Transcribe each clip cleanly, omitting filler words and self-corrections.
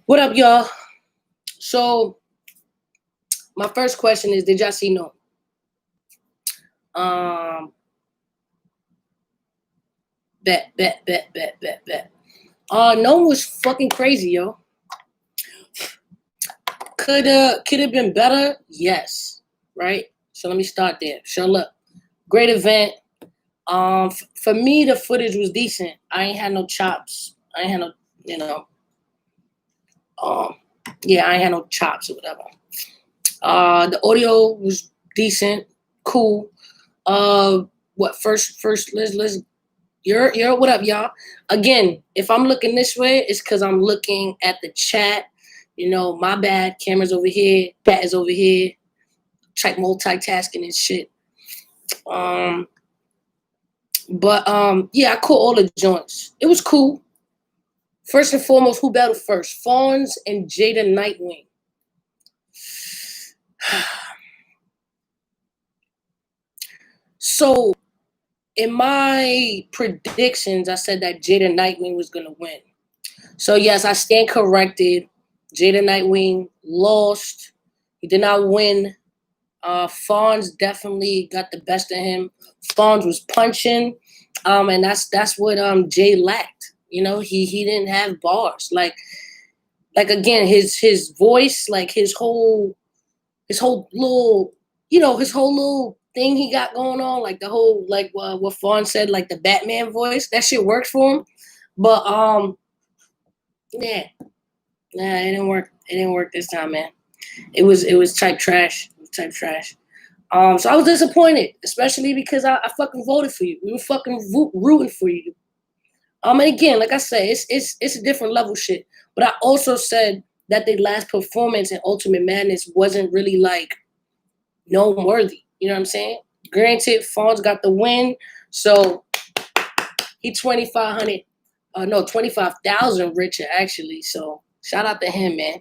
What up, y'all? So my first question is, did y'all see NOME? Um, bet. NOME was fucking crazy, yo. Could have been better? Yes. Right? So let me start there. So look, great event. For me, the footage was decent. I ain't had no chops. I ain't had no, you know, um, yeah, I ain't had no chops or whatever. The audio was decent, cool. What first? Let's. You're what up, y'all? Again, if I'm looking this way, it's because I'm looking at the chat. My bad. Camera's over here. Chat is over here. Type multitasking and shit. Yeah, I caught all the joints. It was cool. First and foremost, who battled first? Fonz and Jada Nitewing. So, in my predictions, I said that Jada Nitewing was gonna win. So yes, I stand corrected. Jada Nitewing lost. He did not win. Fonz definitely got the best of him. Fonz was punching, and that's what Jay lacked. He didn't have bars. Like again, his voice, like his whole little his whole little thing he got going on, like the whole what Fonz said, like the Batman voice. That shit works for him, but yeah, nah, it didn't work. It didn't work this time, man. It was type trash. Type trash. So I was disappointed, especially because I fucking voted for you. We were fucking rooting for you. And again, like I said, it's a different level shit. But I also said that the last performance in Ultimate Madness wasn't really like known worthy. You know what I'm saying? Granted, Fonz got the win, so he 25,000 richer actually. So shout out to him, man.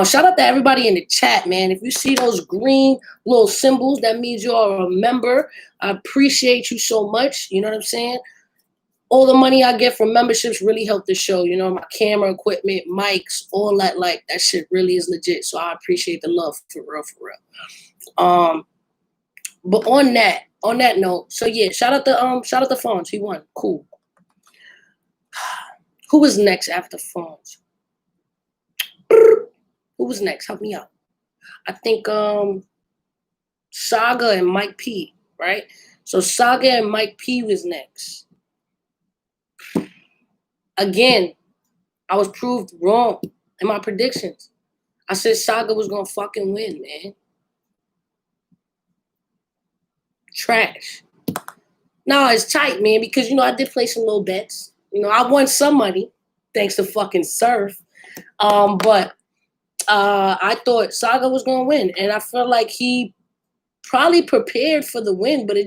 Shout out to everybody in the chat, man. If you see those green little symbols, that means you are a member. I appreciate you so much. You know what I'm saying? All the money I get from memberships really help the show. My camera equipment, mics, all that. Like that shit really is legit. So I appreciate the love for real, for real. But on that note, so yeah, shout out to Fonz. He won. Cool. Who was next after Fonz? Who was next? Help me out. I think Saga and Mike P, right? So Saga and Mike P was next. Again, I was proved wrong in my predictions. I said Saga was gonna fucking win, man. Trash. No, it's tight, man, because I did play some little bets. I won some money thanks to fucking Surf. But I thought Saga was gonna win, and I felt like he probably prepared for the win, but I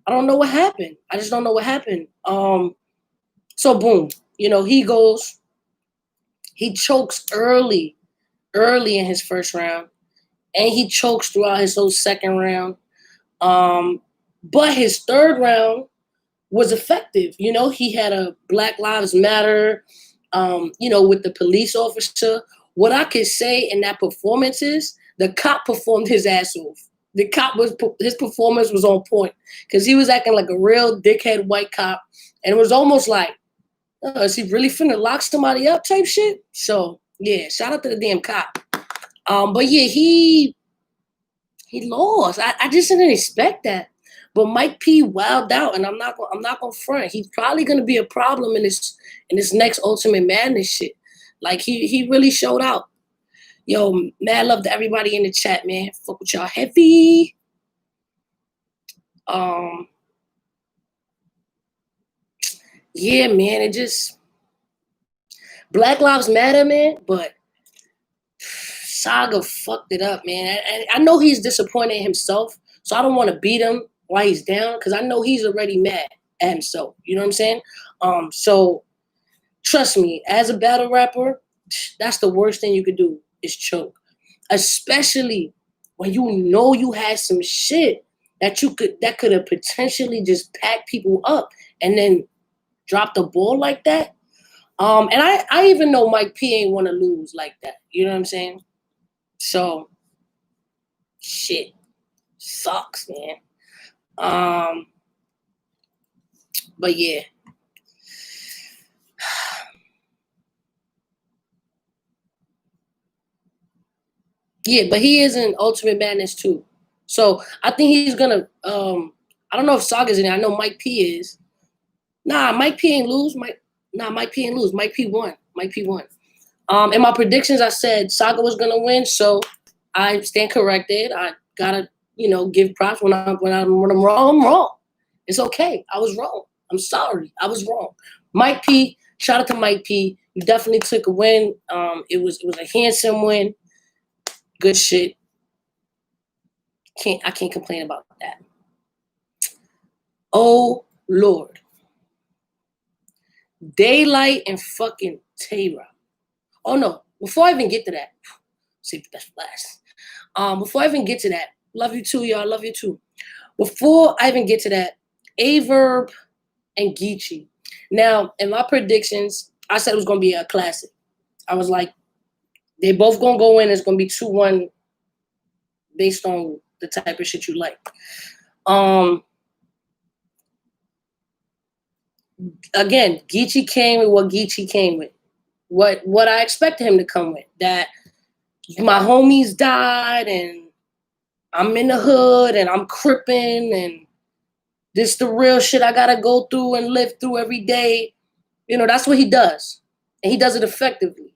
don't know what happened. I just don't know what happened. So boom, he chokes early in his first round, and he chokes throughout his whole second round. But his third round was effective. He had a Black Lives Matter, with the police officer. What I could say in that performance is the cop performed his ass off. His performance was on point because he was acting like a real dickhead white cop, and it was almost like, is he really finna lock somebody up type shit? So yeah, shout out to the damn cop. But yeah, he lost. I just didn't expect that. But Mike P wilded out, and I'm not gonna front. He's probably gonna be a problem in this next Ultimate Madness shit. Like he really showed out. Yo, mad love to everybody in the chat, man. Fuck with y'all heavy. Yeah, man, it just Black Lives Matter, man, but Saga fucked it up, man. And I know he's disappointed in himself, so I don't want to beat him while he's down, because I know he's already mad at himself. You know what I'm saying? So trust me, as a battle rapper, that's the worst thing you could do is choke. Especially when you had some shit that could have potentially just packed people up and then drop the ball like that. And I even know Mike P ain't want to lose like that. You know what I'm saying? So, shit. Sucks, man. But yeah. Yeah, but he is in Ultimate Madness too. So I think he's gonna I don't know if Saga's in it. I know Mike P is. Nah, Mike P ain't lose. Mike P ain't lose. Mike P won. Mike P won. In my predictions, I said Saga was gonna win, so I stand corrected. I gotta, give props when I'm wrong. I'm wrong. It's okay. I was wrong. I'm sorry. I was wrong. Mike P. Shout out to Mike P. You definitely took a win. It was a handsome win. Good shit. I can't complain about that. Oh Lord. Daylyt and fucking Tay Roc. Oh no. Before I even get to that, see that's last. Before I even get to that, love you too, y'all. Love you too. Before I even get to that, Verb and Geechi. Now, in my predictions, I said it was gonna be a classic. I was like, they both gonna go in. It's gonna be 2-1 based on the type of shit you like. Again, Geechi came with what Geechi came with. What I expected him to come with. That my homies died and I'm in the hood and I'm crippin' and this the real shit I gotta go through and live through every day. That's what he does. And he does it effectively.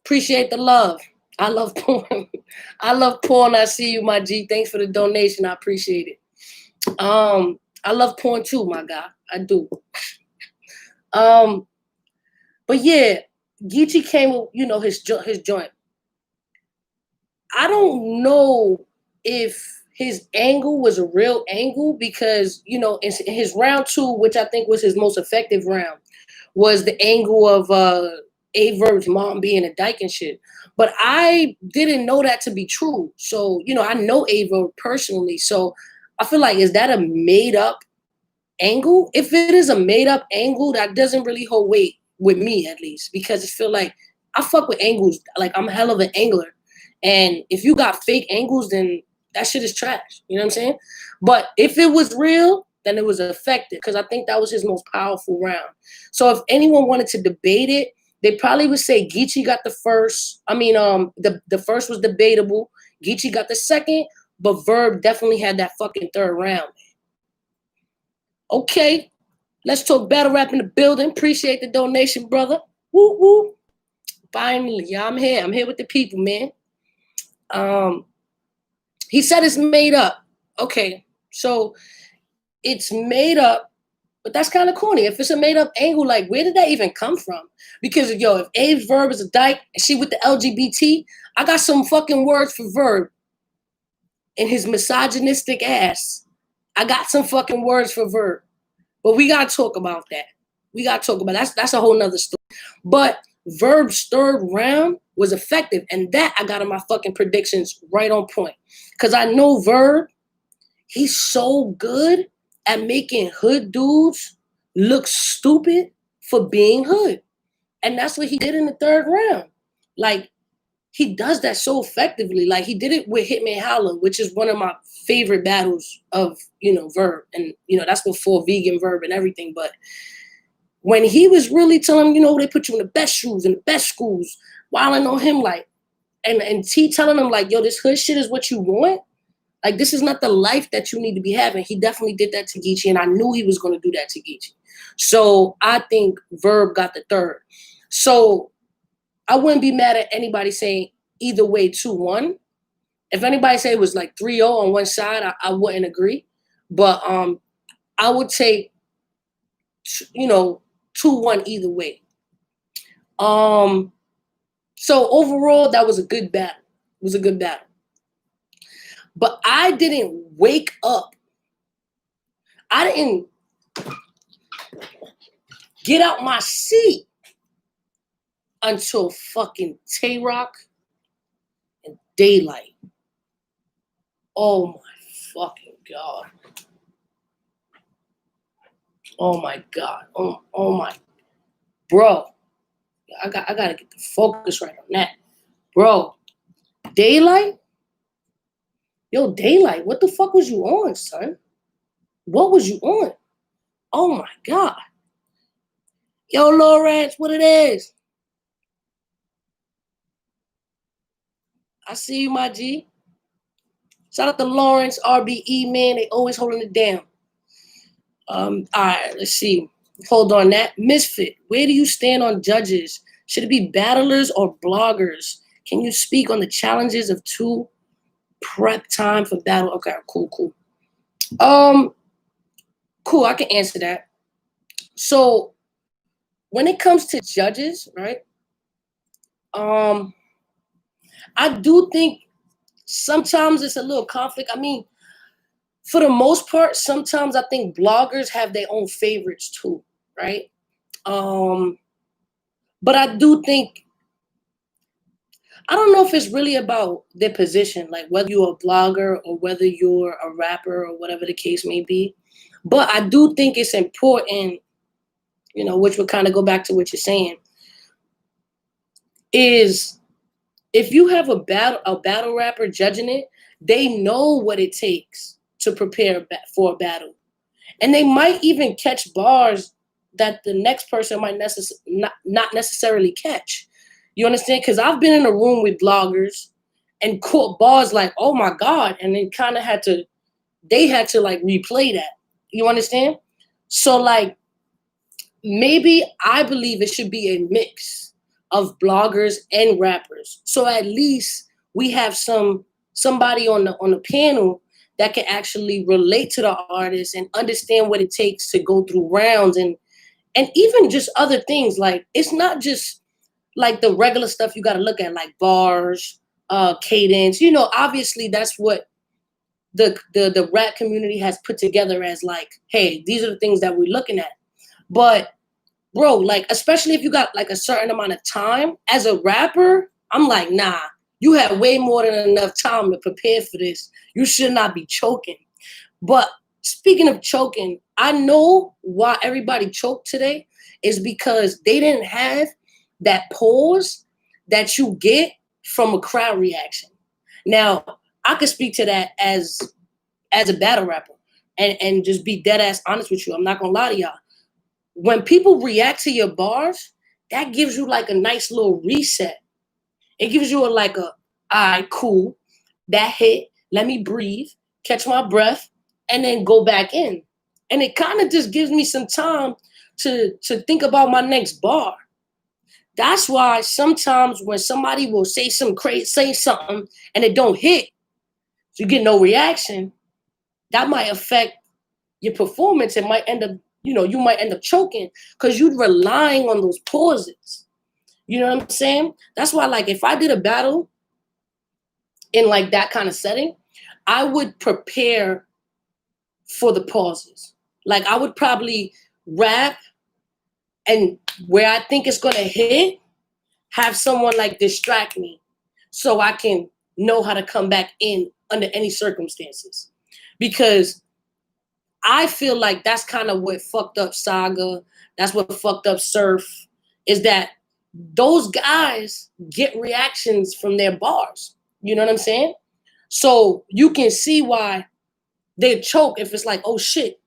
Appreciate the love. I love porn. I love porn. I see you, my G. Thanks for the donation. I appreciate it. I love porn too, my guy. I do. But yeah, Geechi came with, his joint. I don't know if his angle was a real angle because, in his round 2, which I think was his most effective round, was the angle of Verb's mom being a dyke and shit. But I didn't know that to be true. So, I know Verb personally. So I feel like, is that a made up angle? If it is a made up angle, that doesn't really hold weight with me, at least, because I feel like I fuck with angles. Like, I'm hell of an angler. And if you got fake angles, then that shit is trash. You know what I'm saying? But if it was real, then it was effective because I think that was his most powerful round. So if anyone wanted to debate it, they probably would say Geechi got the first. I mean, the first was debatable. Geechi got the second, but Verb definitely had that fucking third round. Okay, let's talk battle rap in the building. Appreciate the donation, brother. Woo woo. Finally, yeah, I'm here. I'm here with the people, man. He said it's made up. Okay, so it's made up, but that's kind of corny. If it's a made up angle, like where did that even come from? Because if Verb is a dyke and she with the LGBT, I got some fucking words for Verb and his misogynistic ass. I got some fucking words for Verb, but we gotta talk about that. That's a whole nother story. But Verb's third round was effective, and that I got in my fucking predictions right on point. Because I know Verb, he's so good at making hood dudes look stupid for being hood. And that's what he did in the third round. Like, he does that so effectively. Like, he did it with Hitman Holla, which is one of my favorite battles of, Verb. And, that's before vegan Verb and everything. But when he was really telling him, they put you in the best shoes, in the best schools, wilding on him, like, and T telling him, like, yo, this hood shit is what you want. Like, this is not the life that you need to be having. He definitely did that to Geechi, and I knew he was going to do that to Geechi. So I think Verb got the third. So I wouldn't be mad at anybody saying either way 2-1. If anybody say it was like 3-0 on one side, I wouldn't agree. But I would take, 2-1 either way. So overall, that was a good battle. It was a good battle. But I didn't wake up. I didn't get out my seat until fucking Tay Roc and Daylyt. Oh my fucking God. Oh my God. Oh my, bro. I gotta get the focus right on that, bro. Daylyt, yo, Daylyt. What the fuck was you on, son? What was you on? Oh my God. Yo, Lawrence, what it is? I see you, my G. Shout out to Lawrence, RBE, man. They always holding it down. All right, let's see. Hold on that. Ms.Fit, where do you stand on judges? Should it be battlers or bloggers? Can you speak on the challenges of two prep time for battle? Okay, cool. Cool, I can answer that. So when it comes to judges, right? I do think sometimes it's a little conflict. I mean, for the most part, sometimes I think bloggers have their own favorites too, right? But I do think, I don't know if it's really about their position, like whether you're a blogger or whether you're a rapper or whatever the case may be. But I do think it's important, which would kind of go back to what you're saying, is if you have a battle rapper judging it, they know what it takes to prepare for a battle. And they might even catch bars that the next person might not necessarily catch. You understand? Because I've been in a room with bloggers and caught bars like, oh my God. And they kind of had to like replay that. You understand? So like, maybe I believe it should be a mix of bloggers and rappers. So at least we have somebody on the panel that can actually relate to the artist and understand what it takes to go through rounds and even just other things. Like, it's not just like the regular stuff you got to look at, like bars, cadence. Obviously that's what the rap community has put together as like, hey, these are the things that we're looking at. But bro, like, especially if you got like a certain amount of time as a rapper, I'm like, nah, you have way more than enough time to prepare for this. You should not be choking. But speaking of choking, I know why everybody choked today is because they didn't have that pause that you get from a crowd reaction. Now, I could speak to that as a battle rapper and just be dead ass honest with you. I'm not gonna lie to y'all. When people react to your bars, that gives you like a nice little reset. It gives you all right, cool, that hit, let me breathe, catch my breath, and then go back in. And it kind of just gives me some time to think about my next bar. That's why sometimes when somebody will say something and it don't hit, you get no reaction, that might affect your performance. It might end up, you might end up choking because you're relying on those pauses. You know what I'm saying? That's why, like, if I did a battle in like that kind of setting, I would prepare for the pauses. Like, I would probably rap and where I think it's gonna hit, have someone like distract me so I can know how to come back in under any circumstances. Because I feel like that's kind of what fucked up Saga. That's what fucked up Surf, is that those guys get reactions from their bars. You know what I'm saying? So you can see why they choke if it's like, oh shit,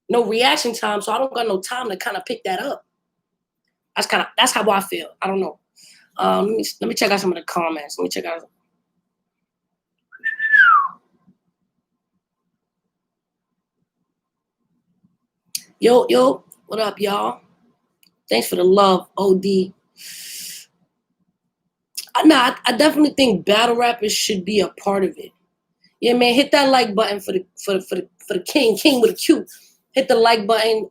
no reaction time, so I don't got no time to kind of pick that up. That's how I feel. I don't know. Let me check out some of the comments. Let me check out. Yo, what up, y'all? Thanks for the love, OD. I definitely think battle rappers should be a part of it. Yeah, man, hit that like button for the king with a Q. Hit the like button.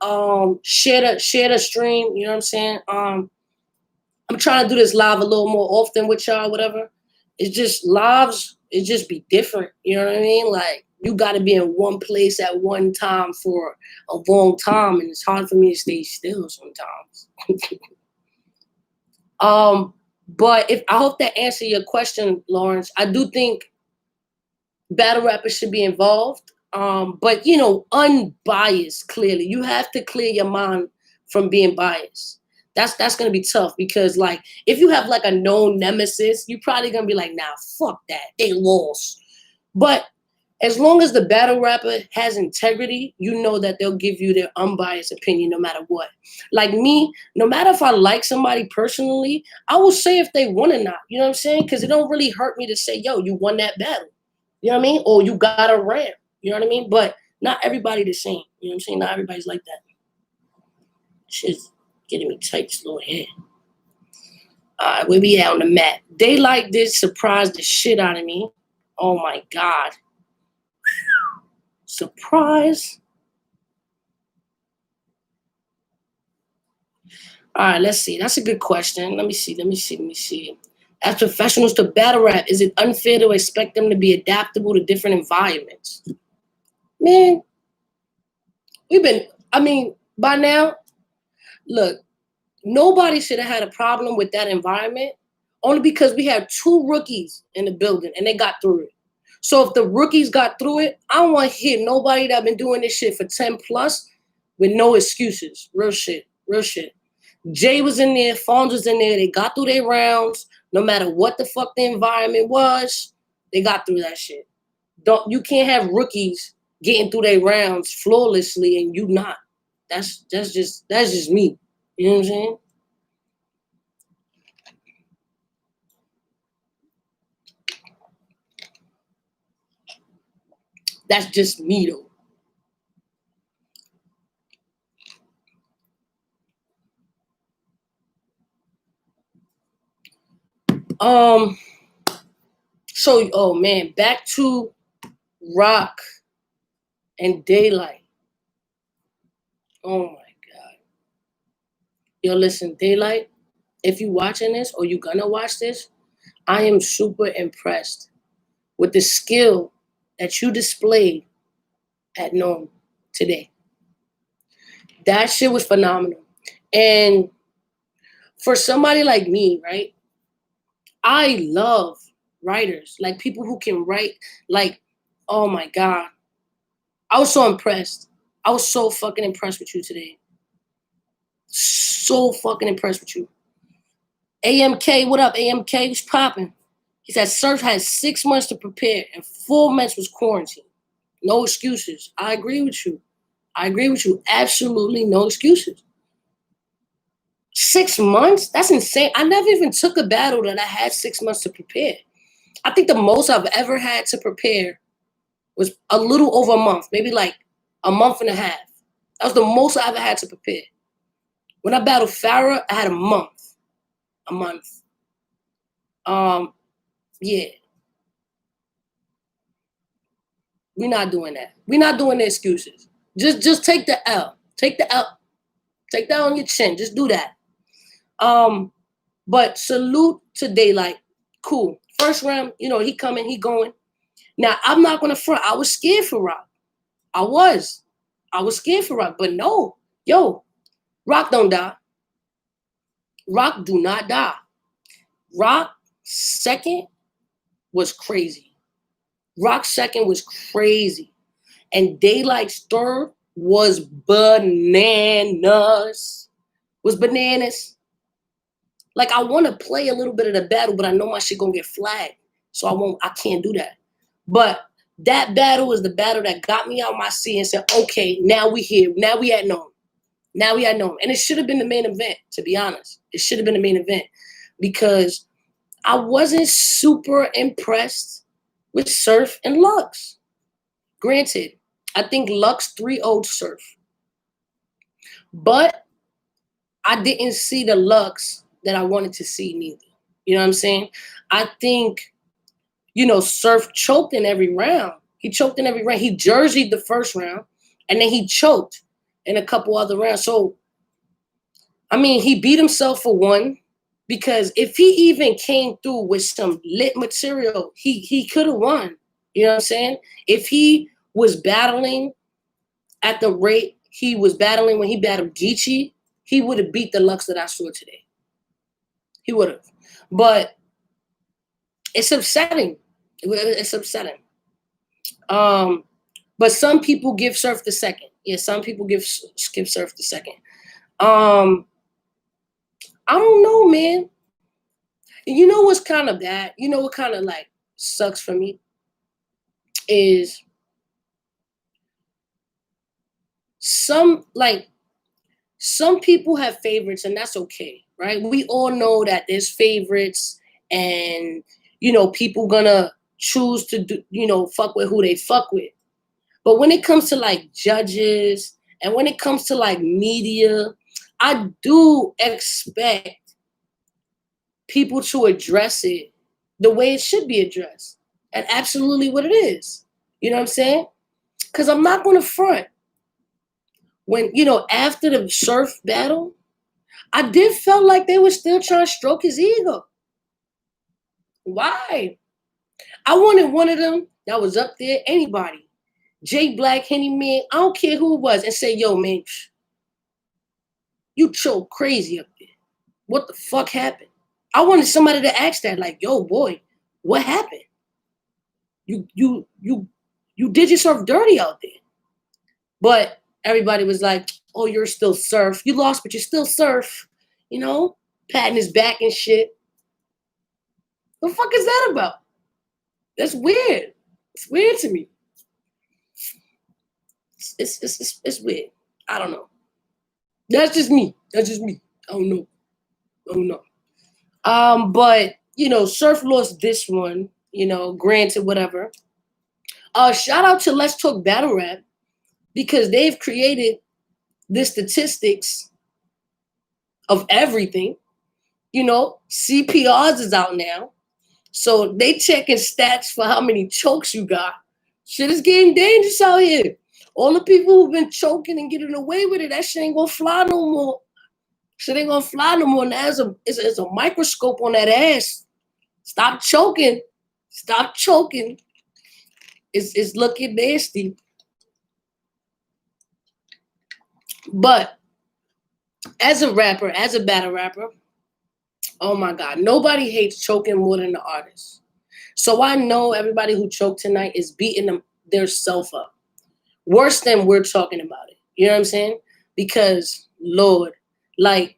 Share the stream. You know what I'm saying? I'm trying to do this live a little more often with y'all. Whatever. It's just lives. It just be different. You know what I mean? Like, you got to be in one place at one time for a long time, and it's hard for me to stay still sometimes. But I hope that answered your question, Lawrence. I do think battle rappers should be involved. But you know, unbiased. Clearly, you have to clear your mind from being biased. That's gonna be tough because like if you have like a known nemesis, you're probably gonna be like, nah, fuck that, they lost. But as long as the battle rapper has integrity, you know that they'll give you their unbiased opinion no matter what. Like me, no matter if I like somebody personally, I will say if they won or not. You know what I'm saying? Because it don't really hurt me to say, yo, you won that battle. You know what I mean? Or you got a rant. You know what I mean? But not everybody the same. You know what I'm saying? Not everybody's like that. Shit's getting me tight, this little head. All right, where we at on the map? Daylyt did surprise the shit out of me. Oh my God. Surprise. All right, let's see. That's a good question. Let me see. As professionals to battle rap, is it unfair to expect them to be adaptable to different environments? Man, by now, look, nobody should have had a problem with that environment only because we had two rookies in the building and they got through it. So if the rookies got through it, I don't want to hear nobody that been doing this shit for 10 plus with no excuses. Real shit. Jay was in there, Fonz was in there. They got through their rounds. No matter what the fuck the environment was, they got through that shit. You can't have rookies getting through their rounds flawlessly and you not. That's just me. You know what I'm saying? That's just me though. So oh man, back to Roc and Daylyt. Oh my God. Yo, listen, Daylyt, if you watching this or you gonna watch this, I am super impressed with the skill that you displayed at NOME today. That shit was phenomenal. And for somebody like me, right? I love writers, like people who can write, like, oh my God. I was so impressed. I was so fucking impressed with you today. So fucking impressed with you. AMK, what up, AMK? What's popping? He said Surf had 6 months to prepare and 4 months was quarantine. No excuses. I agree with you. Absolutely no excuses. 6 months? That's insane. I never even took a battle that I had 6 months to prepare. I think the most I've ever had to prepare was a little over a month, maybe like a month and a half. That was the most I ever had to prepare. When I battled Farah, I had a month. Yeah. We're not doing that. We're not doing the excuses. Just take the L. Take the L. Take that on your chin. Just do that. But salute to Daylyt. Cool. First round, you know, he coming, he going. Now, I'm not going to front. I was scared for Roc. I was scared for Roc. But no. Yo, Roc don't die. Roc do not die. Roc second was crazy. Roc second was crazy. And Daylyt's third was bananas. Like, I want to play a little bit of the battle, but I know my shit gonna get flagged. So I can't do that. But that battle is the battle that got me out my seat and said, okay, now we here. Now we at NOME. And it should have been the main event, to be honest. It should have been the main event because I wasn't super impressed with Surf and Lux. Granted, I think Lux 3-0'd Surf. But I didn't see the Lux that I wanted to see neither. You know what I'm saying? I think, you know, Surf choked in every round. He jerseyed the first round, and then he choked in a couple other rounds. So, I mean, he beat himself for one, because if he even came through with some lit material, he could have won. You know what I'm saying? If he was battling at the rate he was battling when he battled Geechi, he would have beat the Lux that I saw today. He would have. But it's upsetting. It's upsetting. But some people give Surf the second. Yeah, some people give Surf the second. I don't know, man. You know what's kind of bad? You know what kind of like sucks for me is some people have favorites, and that's okay, right? We all know that there's favorites, and people gonna choose to do, fuck with who they fuck with. But when it comes to like judges and when it comes to like media, I do expect people to address it the way it should be addressed, and absolutely what it is. You know what I'm saying? Because I'm not gonna front. When after the Surf battle, I did feel like they were still trying to stroke his ego. Why? I wanted one of them that was up there, anybody, Jay Black, Henny Man, I don't care who it was, and say, yo, man, you choke crazy up there. What the fuck happened? I wanted somebody to ask that, like, yo, boy, what happened? You did yourself dirty out there. But everybody was like, oh, you're still Surf. You lost, but you're still Surf. Patting his back and shit. The fuck is that about? That's weird. It's weird to me. It's weird. I don't know. That's just me. I don't know. But Surf lost this one. Granted, whatever. Shout out to Let's Talk Battle Rap, because they've created the statistics of everything. CPRs is out now. So they checking stats for how many chokes you got. Shit is getting dangerous out here. All the people who've been choking and getting away with it, that shit ain't gonna fly no more. Shit ain't gonna fly no more. Now it's a microscope on that ass. Stop choking. Stop choking. It's looking nasty. But as a rapper, as a battle rapper, oh my God, nobody hates choking more than the artist. So I know everybody who choked tonight is beating their self up. Worse than we're talking about it. You know what I'm saying? Because, Lord, like,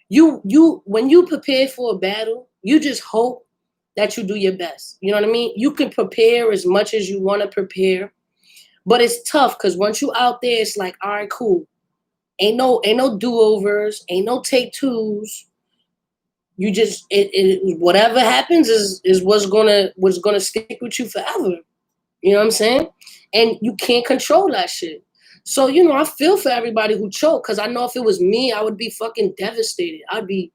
when you prepare for a battle, you just hope that you do your best. You know what I mean? You can prepare as much as you want to prepare, but it's tough because once you out there, it's like, all right, cool. Ain't no do-overs, ain't no take twos. You just whatever happens is what's gonna stick with you forever. You know what I'm saying? And you can't control that shit. So, I feel for everybody who choked, because I know if it was me, I would be fucking devastated. I'd be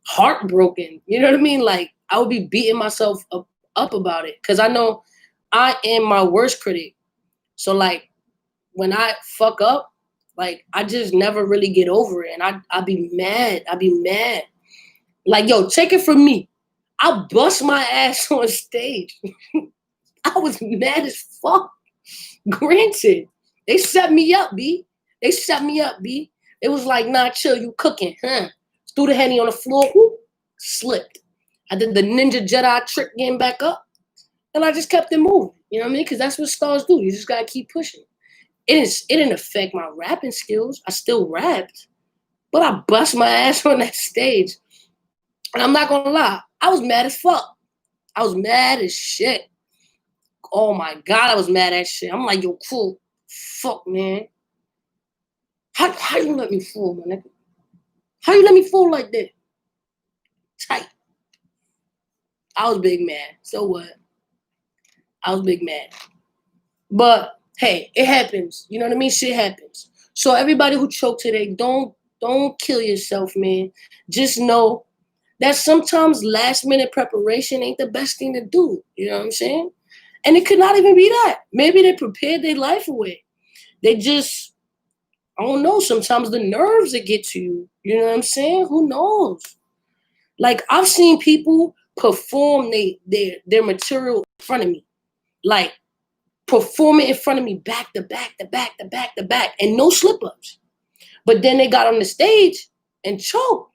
heartbroken. You know what I mean? Like, I would be beating myself up about it, because I know I am my worst critic. So, like, when I fuck up, like, I just never really get over it. And I'd be mad. Like, yo, take it from me. I bust my ass on stage. I was mad as fuck. Granted, they set me up, B. It was like, nah, chill, you cooking, huh? Threw the Henny on the floor, whoop, slipped. I did the Ninja Jedi trick getting back up, and I just kept it moving. You know what I mean? Because that's what stars do. You just gotta keep pushing. It didn't affect my rapping skills. I still rapped, but I bust my ass on that stage. And I'm not gonna lie, I was mad as fuck. I was mad as shit. Oh my God, I was mad as shit. I'm like, yo, cool. Fuck, man. How you let me fool, my nigga? How you let me fool like that? Tight. I was big mad. So what? I was big mad. But hey, it happens. You know what I mean? Shit happens. So everybody who choked today, don't kill yourself, man. Just know that sometimes last minute preparation ain't the best thing to do. You know what I'm saying? And it could not even be that. Maybe they prepared their life away. They just, I don't know, sometimes the nerves that get to you. You know what I'm saying? Who knows? Like, I've seen people perform their material in front of me. Like, perform it in front of me back to back, and no slip-ups. But then they got on the stage and choked.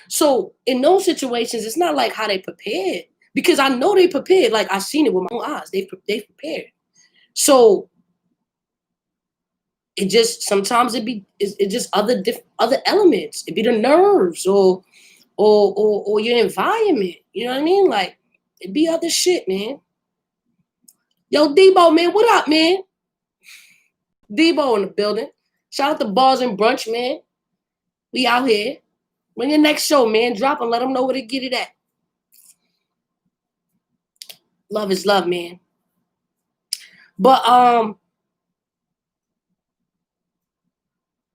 So in those situations, it's not like how they prepared, because I know they prepared. Like, I've seen it with my own eyes. They prepared. So it just sometimes it just other elements. It be the nerves or your environment. You know what I mean? Like it be other shit, man. Yo, Debo, man, what up, man? Debo in the building. Shout out to Bars and Brunch, man. We out here. When your next show, man, drop and let them know where to get it at. Love is love, man. But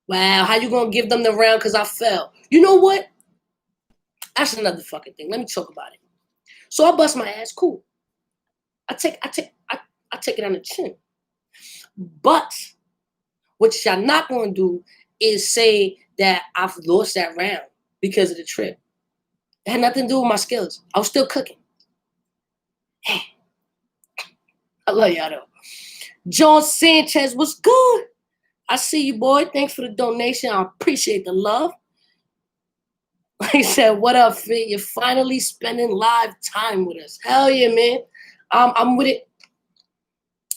wow, how you gonna give them the round because I fell? You know what? That's another fucking thing. Let me talk about it. So I bust my ass, cool. I take it on the chin. But what y'all not gonna do is say that I've lost that round because of the trip. It had nothing to do with my skills. I was still cooking. I love y'all though. John Sanchez, what's good? I see you, boy. Thanks for the donation. I appreciate the love. He said, what up, Fit? You're finally spending live time with us. Hell yeah, man. I'm with it.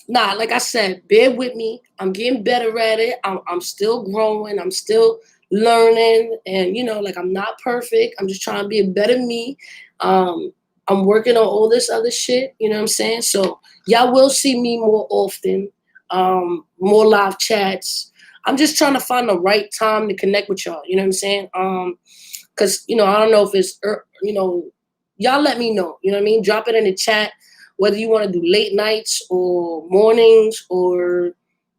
Nah, like I said, bear with me. I'm getting better at it. I'm still growing. I'm still learning. And, you know, like I'm not perfect. I'm just trying to be a better me. I'm working on all this other shit. You know what I'm saying? So y'all will see me more often. More live chats. I'm just trying to find the right time to connect with y'all. You know what I'm saying? Because, you know, I don't know if it's, you know, y'all let me know. You know what I mean? Drop it in the chat. Whether you want to do late nights or mornings or,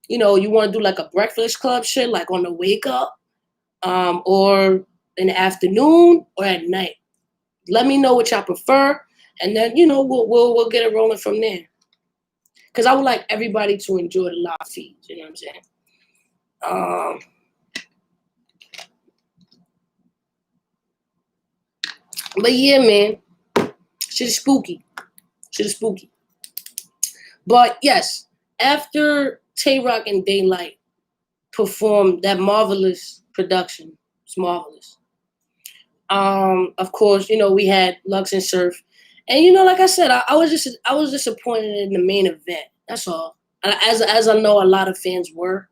you know, you want to do like a breakfast club shit, like on the wake up, or in the afternoon or at night. Let me know what y'all prefer, and then, you know, we'll get it rolling from there. Because I would like everybody to enjoy the live feeds. You know what I'm saying? But yeah, man, shit is spooky. Shit is spooky. But yes, after Tay Roc and Daylyt performed that marvelous production, it's marvelous. Of course, you know, we had Lux and Surf. And, you know, like I said, I was disappointed in the main event. That's all. As I know a lot of fans were.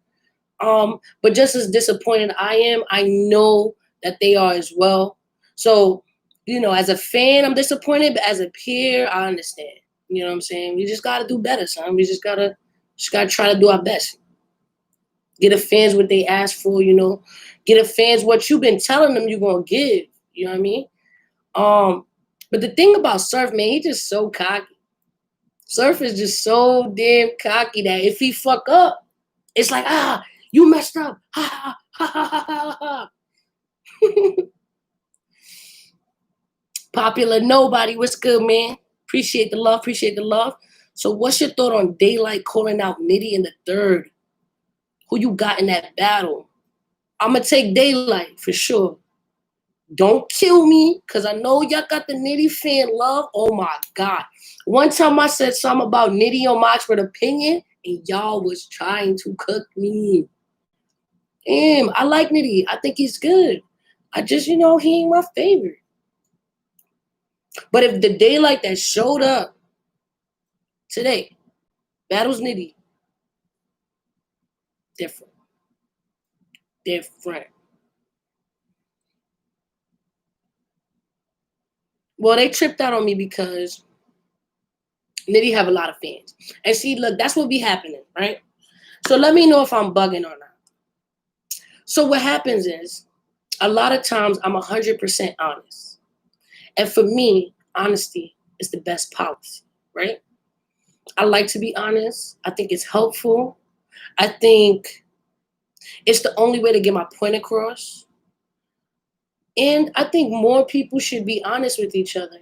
But just as disappointed I am, I know that they are as well. So, you know, as a fan, I'm disappointed, but as a peer, I understand. You know what I'm saying? We just gotta do better, son. We just gotta try to do our best. Get the fans what they ask for, you know. Get the fans what you've been telling them you're gonna give. You know what I mean? But the thing about Surf, man, he's just so cocky. Surf is just so damn cocky that if he fuck up, it's like, you messed up. Ha ha ha ha ha ha. Popular Nobody, what's good, man? Appreciate the love, appreciate the love. So what's your thought on Daylyt calling out Nitty in the third? Who you got in that battle? I'm going to take Daylyt for sure. Don't kill me, because I know y'all got the Nitty fan love. Oh, my God. One time I said something about Nitty on my expert opinion, and y'all was trying to cook me. Damn, I like Nitty. I think he's good. I just, you know, he ain't my favorite. But if the Daylyt that showed up today battles Nitty, different. Different. Well, they tripped out on me because Nitty have a lot of fans. And see, look, that's what be happening, right? So let me know if I'm bugging or not. So what happens is, a lot of times I'm 100% honest. And for me, honesty is the best policy, right? I like to be honest. I think it's helpful. I think it's the only way to get my point across. And I think more people should be honest with each other.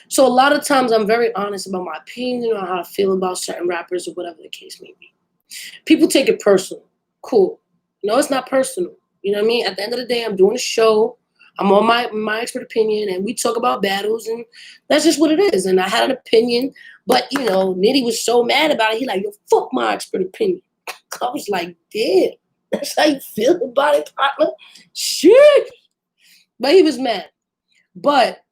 So a lot of times I'm very honest about my opinion on how I feel about certain rappers or whatever the case may be. People take it personal. Cool. No, it's not personal. You know what I mean? At the end of the day, I'm doing a show. I'm on my expert opinion, and we talk about battles, and that's just what it is. And I had an opinion, but, you know, Nitty was so mad about it. He like, yo, fuck my expert opinion. I was like, damn, that's how you feel about it, partner? Shit. But he was mad. But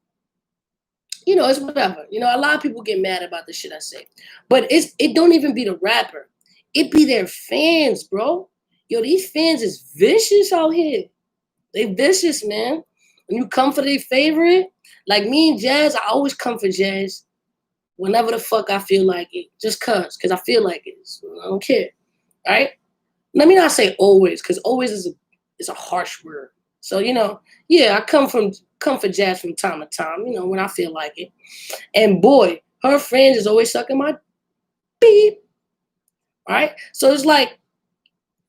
You know, it's whatever. You know, a lot of people get mad about the shit I say. But it don't even be the rapper. It be their fans, bro. Yo, these fans is vicious out here. They vicious, man. When you come for their favorite, like me and Jazz, I always come for Jazz whenever the fuck I feel like it. Just cause I feel like it. So I don't care. All right? Let me not say always, because always is a harsh word. So, you know, yeah, I come for Jazz from time to time, you know, when I feel like it. And boy, her friends is always sucking my beep. All right? So it's like,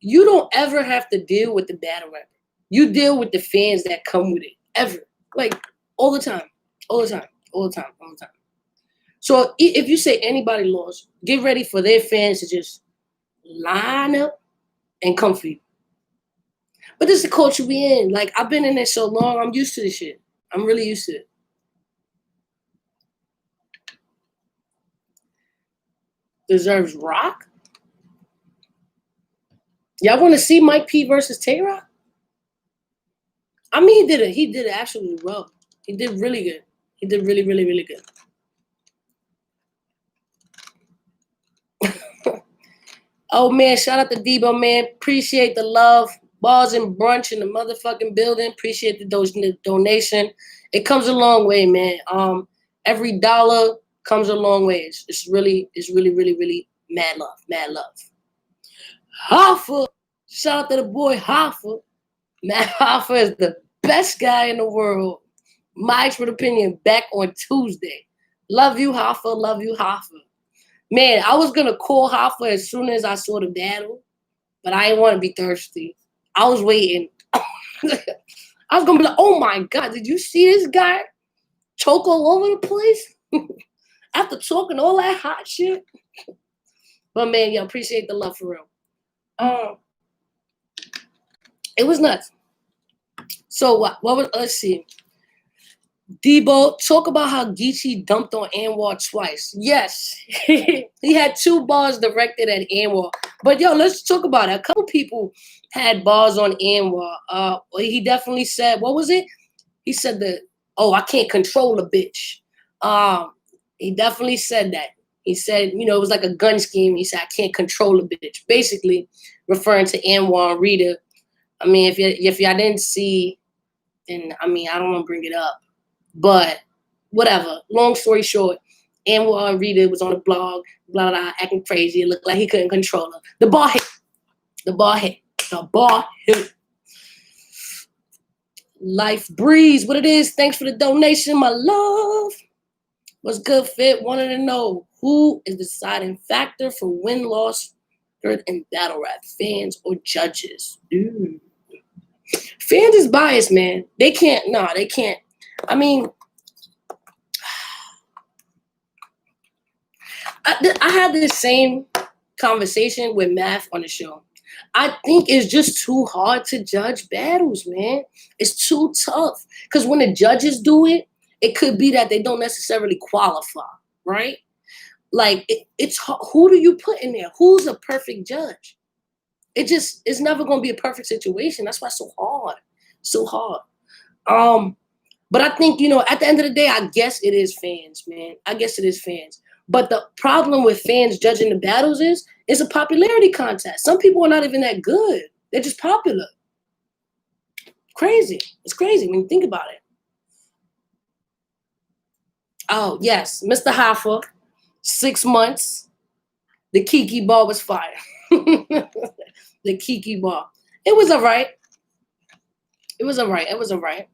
you don't ever have to deal with the battle rapper. You deal with the fans that come with it. Ever. Like, all the time. All the time. All the time. All the time. So if you say anybody lost, get ready for their fans to just line up and come for you. But this is the culture we in. Like, I've been in it so long, I'm used to this shit. I'm really used to it. Deserves Rock? Y'all want to see Mike P versus Tay Roc? I mean, he did it absolutely well. He did really good. He did really, really, really good. Oh, man, shout out to Debo, man. Appreciate the love. Bars and brunch in the motherfucking building. Appreciate the donation. It comes a long way, man. Every dollar comes a long way. It's really, really, really mad love. Mad love. Hoffa. Shout out to the boy Hoffa. Matt Hoffa is the best guy in the world. My expert opinion back on Tuesday. Love you, Hoffa. Love you, Hoffa. Man, I was going to call Hoffa as soon as I saw the battle, but I didn't want to be thirsty. I was waiting. I was going to be like, oh my God, did you see this guy choke all over the place? After talking all that hot shit? But man, yeah, appreciate the love for real. It was nuts. So what was, let's see. Debo, talk about how Geechi dumped on Anwar twice. Yes, he had 2 bars directed at Anwar. But yo, let's talk about it. A couple people had bars on Anwar. He definitely said, what was it? He said I can't control a bitch. He definitely said that. He said, you know, it was like a gun scheme. He said, I can't control a bitch. Basically referring to Anwar and Rita. I mean, if y'all didn't see, then I mean, I don't want to bring it up. But whatever. Long story short, Anwar and Rita was on the blog, blah, blah, blah, acting crazy. It looked like he couldn't control her. The ball hit. The ball hit. The ball hit. Life breeze. What it is. Thanks for the donation, my love. What's good, Fit? Wanted to know who is the deciding factor for win-loss in battle rap, fans or judges? Dude. Fans is biased, man. They can't. I mean, I had this same conversation with Math on the show. I think it's just too hard to judge battles, man. It's too tough. Because when the judges do it, it could be that they don't necessarily qualify, right? Like, it's who do you put in there? Who's a perfect judge? It's never going to be a perfect situation. That's why it's so hard. So hard. But I think, you know, at the end of the day, I guess it is fans, man. I guess it is fans. But the problem with fans judging the battles is it's a popularity contest. Some people are not even that good. They're just popular. Crazy. It's crazy when you think about it. Oh, yes. Mr. Hoffa, 6 months. The Kiki bar was fire. The Kiki bar. It was all right. It was all right. It was all right.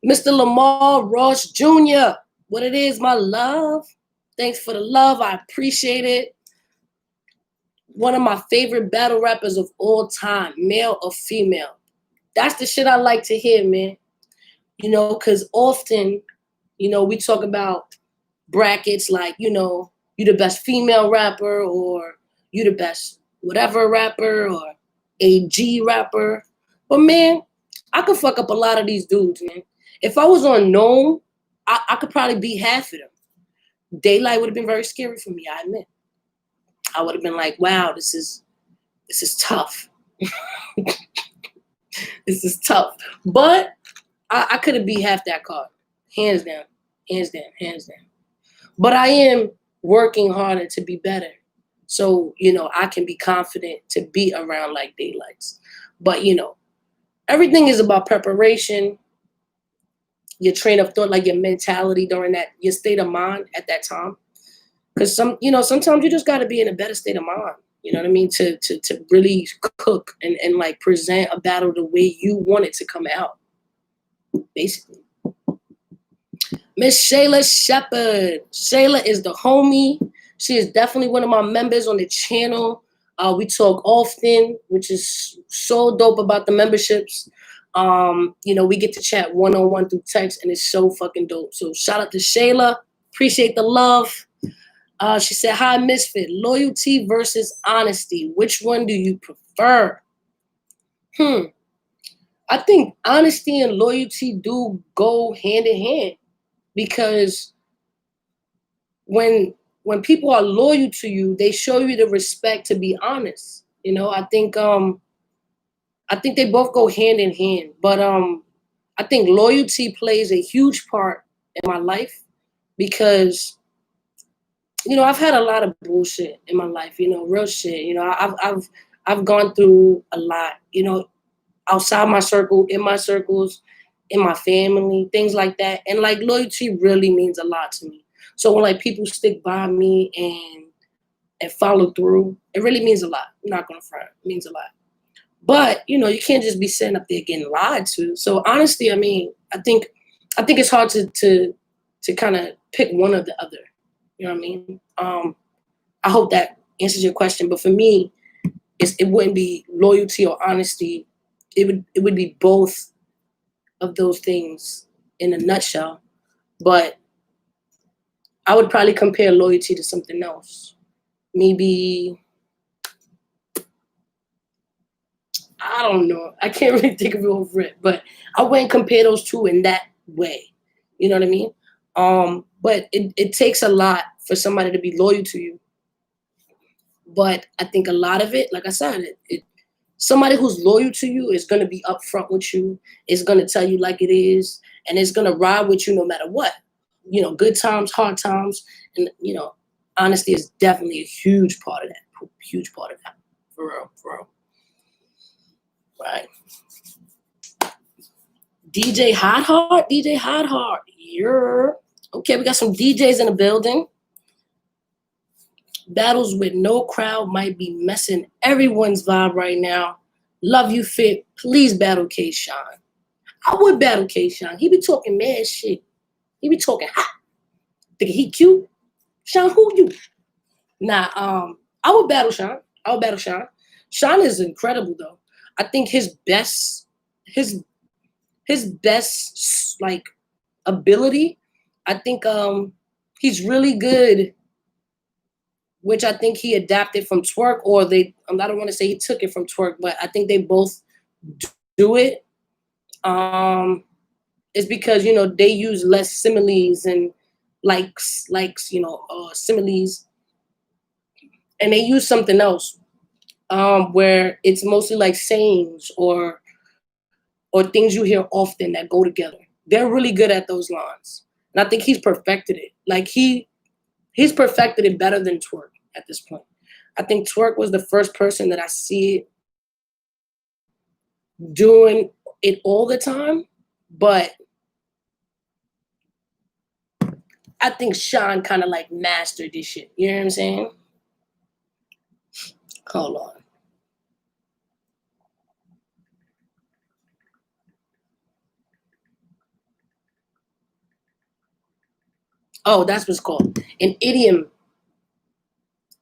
Mr. Lamar Ross Jr., what it is, my love. Thanks for the love. I appreciate it. One of my favorite battle rappers of all time, male or female. That's the shit I like to hear, man. You know, because often, you know, we talk about brackets like, you know, you the best female rapper or you the best whatever rapper or AG rapper. But, man, I could fuck up a lot of these dudes, man. If I was on NOME, I could probably beat half of them. Daylyt would have been very scary for me, I admit. I would have been like, wow, this is tough. This is tough. But I could have beat half that card. Hands down. hands down, hands down. But I am working harder to be better. So, you know, I can be confident to be around like Daylyts. But, you know, everything is about preparation, your train of thought, like your mentality during that, your state of mind at that time. Because sometimes you just got to be in a better state of mind. You know what I mean? To really cook and like present a battle the way you want it to come out, basically. Miss Shayla Shepherd. Shayla is the homie. She is definitely one of my members on the channel. We talk often, which is so dope about the memberships. You know, we get to chat one-on-one through text, and it's so fucking dope. So shout out to Shayla. Appreciate the love. She said, hi, Ms.Fit. Loyalty versus honesty. Which one do you prefer? I think honesty and loyalty do go hand in hand, because when people are loyal to you, they show you the respect to be honest. You know, I think they both go hand in hand. But I think loyalty plays a huge part in my life, because you know, I've had a lot of bullshit in my life, you know, real shit. You know, I've gone through a lot, you know, outside my circle, in my circles, in my family, things like that. And like loyalty really means a lot to me. So when like people stick by me and follow through, it really means a lot. I'm not gonna front. It means a lot. But you know, you can't just be sitting up there getting lied to. So honestly, I mean, I think it's hard to kind of pick one or the other. You know what I mean? I hope that answers your question. But for me, it wouldn't be loyalty or honesty. It would be both of those things in a nutshell. But I would probably compare loyalty to something else. Maybe, I don't know. I can't really think of it over it. But I wouldn't compare those two in that way. You know what I mean? But it takes a lot for somebody to be loyal to you. But I think a lot of it, like I said, somebody who's loyal to you is going to be upfront with you, is going to tell you like it is, and is going to ride with you no matter what. You know, good times, hard times, and, you know, honesty is definitely a huge part of that. Huge part of that. For real, for real. Right. DJ Hot Heart, DJ Hot Heart. Yeah. Okay, we got some DJs in the building. Battles with no crowd might be messing everyone's vibe right now. Love you, Fit. Please battle K-Shine. I would battle K-Shine. He be talking mad shit. He be talking hot. Think he cute? Sean, who you? Nah, I would battle Sean. I would battle Sean. Sean is incredible though. I think his best like ability, I think he's really good, which I think he adapted from twerk, or I don't want to say he took it from twerk, but I think they both do it. It's because, you know, they use less similes and likes, you know, similes, and they use something else where it's mostly like sayings or things you hear often that go together. They're really good at those lines, and I think he's perfected it. Like he's perfected it better than twerk at this point. I think twerk was the first person that I see it doing it all the time, but I think Sean kind of like mastered this shit. You know what I'm saying? Hold on. Oh, that's what's called an idiom.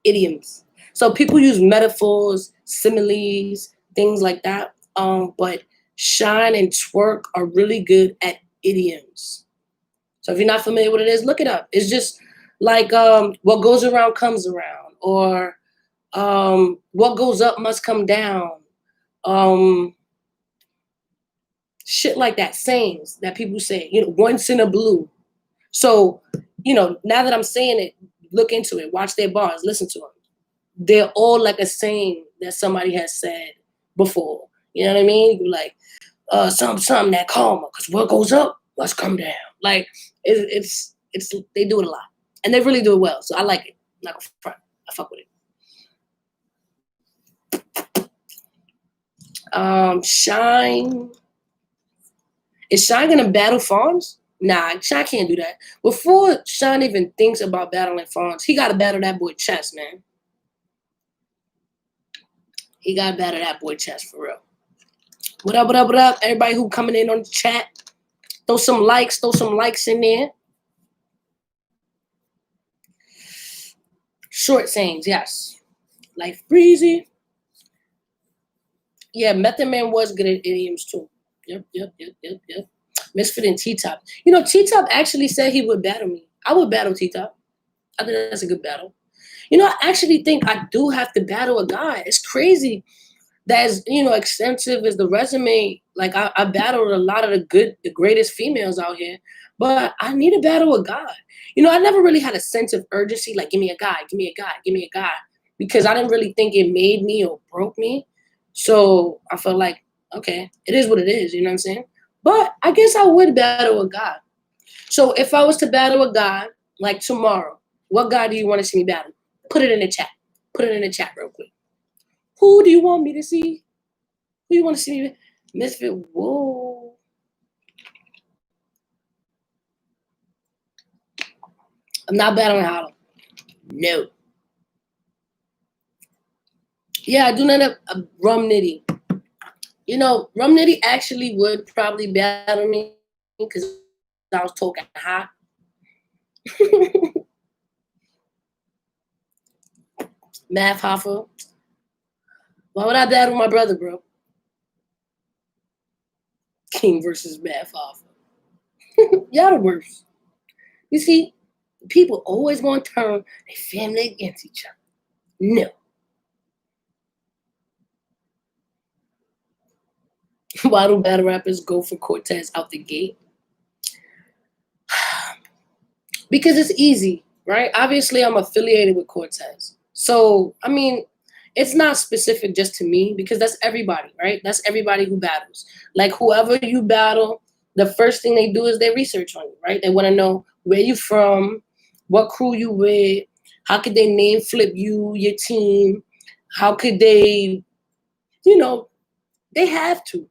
Idioms. So people use metaphors, similes, things like that. But Shine and Twerk are really good at idioms. So if you're not familiar with what it is, look it up. It's just like what goes around comes around, or what goes up must come down. Shit like that, sayings that people say, you know, once in a blue. So, you know, now that I'm saying it, look into it, watch their bars, listen to them. They're all like a saying that somebody has said before. You know what I mean? You're like, something that karma, because what goes up let's come down. Like it's they do it a lot, and they really do it well. So I like it. I'm not gonna front. I fuck with it. Shine. Is Shine gonna battle Fonz? Nah, Shine can't do that. Before Shine even thinks about battling Fonz, he gotta battle that boy Chess, man. He gotta battle that boy Chess for real. What up, what up, what up? Everybody who coming in on the chat, throw some likes in there. Short sayings, yes. Life breezy. Yeah, Method Man was good at idioms too. Yep. Ms.Fit and T-Top. You know, T-Top actually said he would battle me. I would battle T-Top. I think that's a good battle. You know, I actually think I do have to battle a guy. It's crazy that as, you know, extensive as the resume, like I battled a lot of the greatest females out here, but I need to battle a guy. You know, I never really had a sense of urgency, like give me a guy, because I didn't really think it made me or broke me. So I felt like, okay, it is what it is, you know what I'm saying? But I guess I would battle a guy. So if I was to battle a guy, like tomorrow, what guy do you want to see me battle? Put it in the chat. Put it in the chat real quick. Who do you want me to see? Who you want to see me? Ms.Fit, whoa. I'm not battling Hollow. No. Yeah, I do not have a Rum Nitty. You know, Rum Nitty actually would probably battle me because I was talking hot. Math Hoffa. Why would I battle my brother, bro? King versus Math Hoffa. Y'all the worst. You see, people always want to turn their family against each other. No. Why do battle rappers go for Cortez out the gate? Because it's easy, right? Obviously, I'm affiliated with Cortez. So, I mean, it's not specific just to me because that's everybody, right? That's everybody who battles. Like, whoever you battle, the first thing they do is they research on you, right? They want to know where you from, what crew you with, how could they name flip you, your team, how could they, you know, they have to.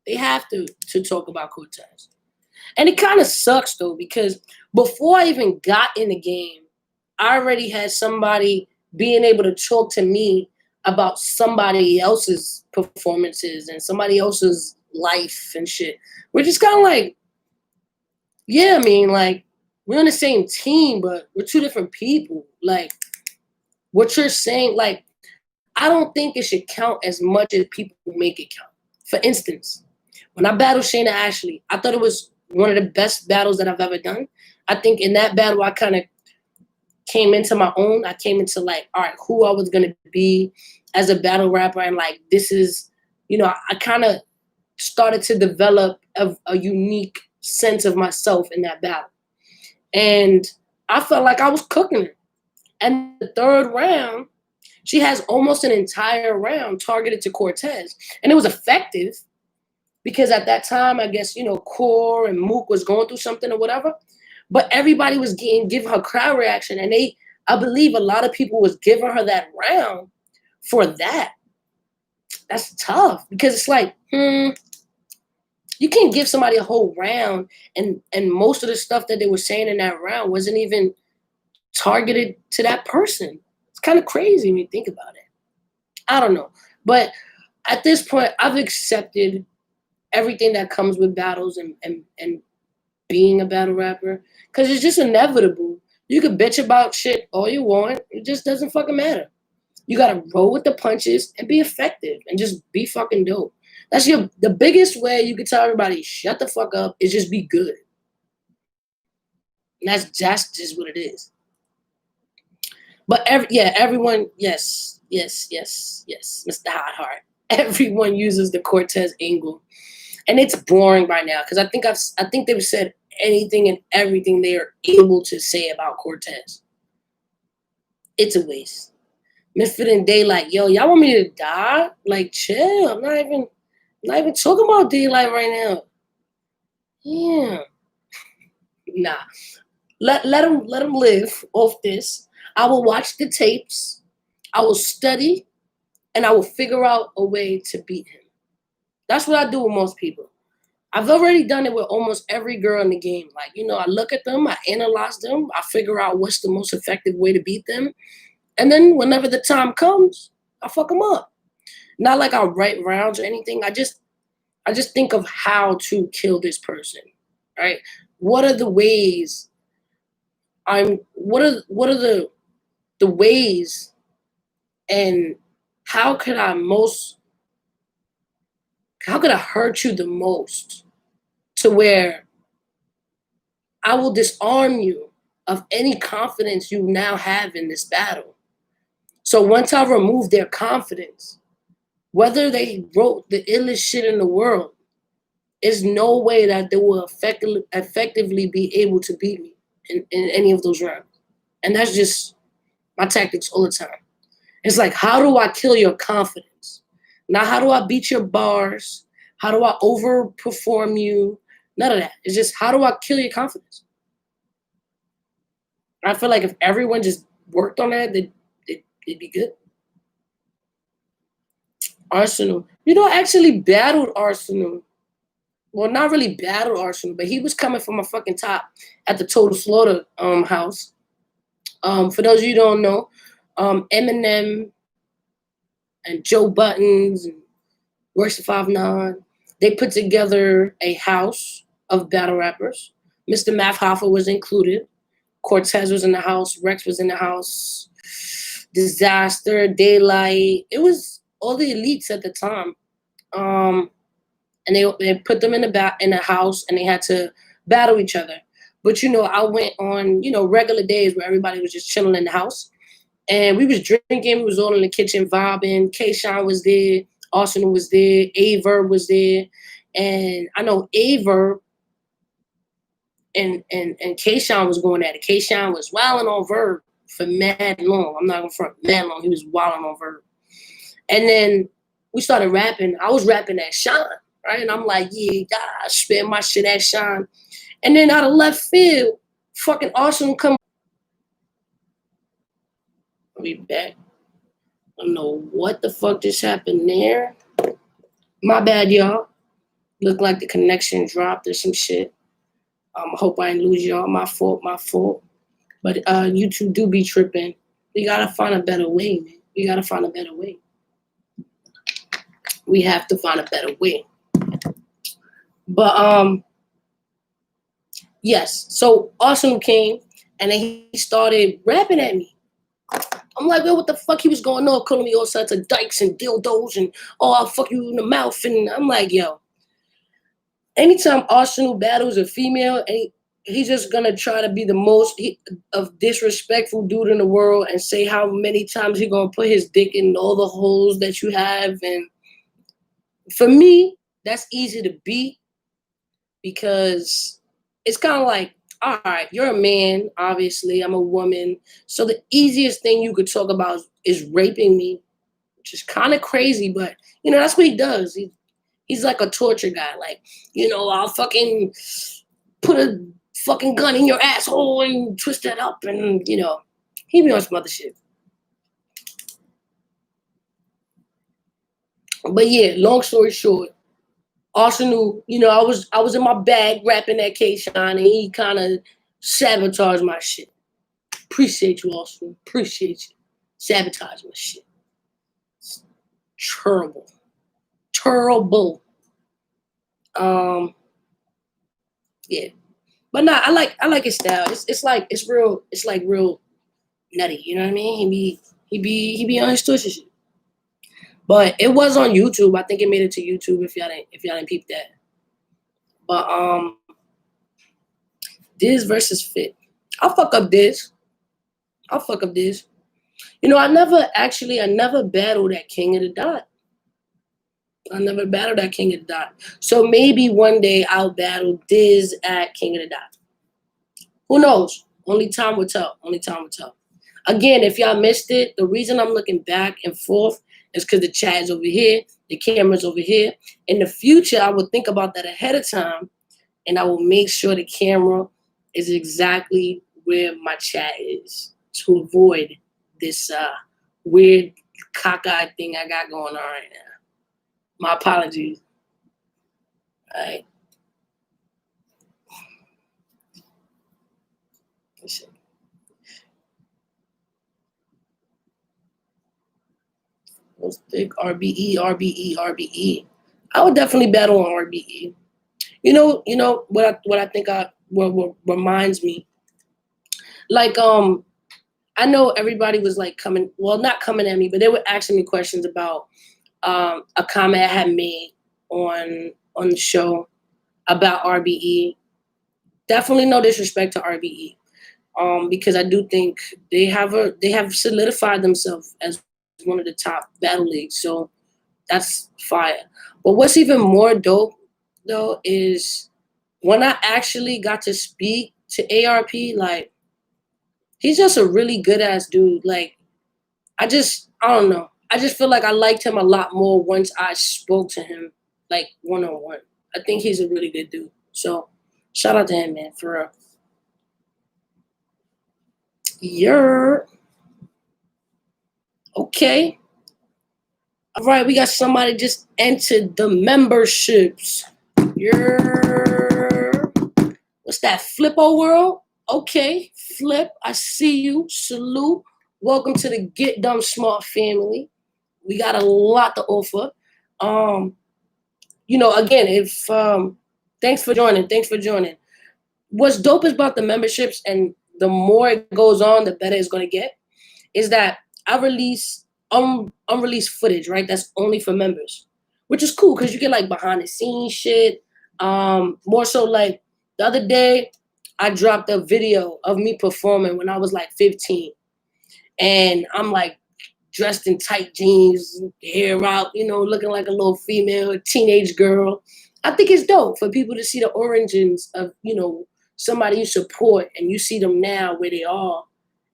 They have to talk about Cortez. And it kind of sucks, though, because before I even got in the game, I already had somebody being able to talk to me about somebody else's performances and somebody else's life and shit. We're just kind of like, yeah, I mean, like, we're on the same team, but we're two different people. Like, what you're saying, like, I don't think it should count as much as people make it count. For instance, when I battled Shayna Ashley, I thought it was one of the best battles that I've ever done. I think in that battle, I kind of came into my own. I came into like, all right, who I was going to be as a battle rapper. And like, this is, you know, I kind of started to develop a unique sense of myself in that battle. And I felt like I was cooking her. And the third round, she has almost an entire round targeted to Cortez. And it was effective because at that time, I guess, you know, Core and Mook was going through something or whatever. But everybody was giving her crowd reaction. And I believe a lot of people was giving her that round for that. That's tough because it's like, you can't give somebody a whole round and most of the stuff that they were saying in that round wasn't even targeted to that person. It's kind of crazy when you think about it. I don't know. But at this point, I've accepted everything that comes with battles and being a battle rapper because it's just inevitable. You can bitch about shit all you want. It just doesn't fucking matter. You got to roll with the punches and be effective and just be fucking dope. That's the biggest way you can tell everybody, shut the fuck up, is just be good. And that's just what it is. But everyone, yes, Mr. Hot Heart. Everyone uses the Cortez angle. And it's boring by now because I think they've said anything and everything they are able to say about Cortez. It's a waste. Ms.Fit and Daylyt, yo, y'all want me to die? Like, chill. I'm not even talking about Daylyt right now. Yeah. Nah. Let him live off this. I will watch the tapes. I will study, and I will figure out a way to beat him. That's what I do with most people. I've already done it with almost every girl in the game. Like, I look at them, I analyze them, I figure out what's the most effective way to beat them. And then whenever the time comes, I fuck them up. Not like I write rounds or anything. I just think of how to kill this person, right? What are the ways what are the ways, and how could I hurt you the most to where I will disarm you of any confidence you now have in this battle. So once I remove their confidence, whether they wrote the illest shit in the world, there's no way that they will effectively be able to beat me in any of those rounds. And that's just my tactics all the time. It's like, how do I kill your confidence? Not how do I beat your bars? How do I overperform you? None of that. It's just, how do I kill your confidence? I feel like if everyone just worked on that, it'd be good. Arsenal. I actually battled Arsenal. Well, not really battled Arsenal, but he was coming from a fucking top at the Total Slaughter house. For those of you who don't know, Eminem and Joe Buttons and Royce 5'9", they put together a house of battle rappers. Mr. Math Hoffa was included. Cortez was in the house. Rex was in the house. Disaster, Daylyt. It was all the elites at the time. And they put them in the house, and they had to battle each other. But, I went on, regular days where everybody was just chilling in the house. And we was drinking. We was all in the kitchen vibing. K-Shine was there. Arsenal was there. Verb was there. And I know Verb and K-Shine was going at it. K-Shine was wilding on Verb for mad long. I'm not going to front, mad long. He was wilding on Verb. And then we started rapping. I was rapping at Shine, right? And I'm like, yeah, God, I spit my shit at Shine. And then out of left field, fucking Arsenal come. I'll be back. I don't know what the fuck just happened there. My bad, y'all. Looked like the connection dropped or some shit. I hope I didn't lose y'all. My fault. But YouTube do be tripping. We gotta find a better way, man. We gotta find a better way. We have to find a better way. But yes. So Arsenal came and then he started rapping at me. I'm like, well, what the fuck he was going on, calling me all sorts of dykes and dildos and, oh, I'll fuck you in the mouth. And I'm like, yo, anytime Arsenal battles a female, and he's just going to try to be the most of disrespectful dude in the world and say how many times he's going to put his dick in all the holes that you have. And for me, that's easy to beat because it's kind of like, all right, you're a man, obviously. I'm a woman. So the easiest thing you could talk about is raping me, which is kind of crazy, but, that's what he does. He's like a torture guy. Like, I'll fucking put a fucking gun in your asshole and twist that up and, he be on some other shit. But yeah, long story short, Arsenal, I was in my bag rapping that K-Shine, and he kind of sabotaged my shit. Appreciate you, Arsenal. Appreciate you. Sabotage my shit. It's terrible. Terrible. Yeah. But nah, I like his style. It's real nutty, you know what I mean? He be on his twisted shit. But it was on YouTube. I think it made it to YouTube if y'all didn't peep that. But Diz versus Fit. I'll fuck up Diz. I never battled that King of the Dot. So maybe one day I'll battle Diz at King of the Dot. Who knows? Only time will tell. Again, if y'all missed it, the reason I'm looking back and forth is because the chat is over here, the camera's over here. In the future, I will think about that ahead of time, and I will make sure the camera is exactly where my chat is to avoid this weird cockeyed thing I got going on right now. My apologies. All right. Let's see. Most thick RBE, RBE, RBE. I would definitely battle on RBE. You know what I think what reminds me. Like I know everybody was like not coming at me, but they were asking me questions about a comment I had made on the show about RBE. Definitely no disrespect to RBE, because I do think they have solidified themselves as one of the top battle leagues. So that's fire. But what's even more dope though is when I actually got to speak to ARP, like he's just a really good ass dude. Like I don't know. I just feel like I liked him a lot more once I spoke to him like one on one. I think he's a really good dude. So shout out to him, man, for real. You're okay. All right, we got somebody just entered the memberships. You're what's that? Flippo World? Okay, Flip, I see you. Salute. Welcome to the Get Dumb Smart family. We got a lot to offer. Again, if thanks for joining. Thanks for joining. What's dope is about the memberships, and the more it goes on, the better it's gonna get, is that I release unreleased footage, right? That's only for members, which is cool because you get like behind the scenes shit. More so like the other day, I dropped a video of me performing when I was like 15, and I'm like dressed in tight jeans, hair out, looking like a little female, teenage girl. I think it's dope for people to see the origins of, somebody you support, and you see them now where they are.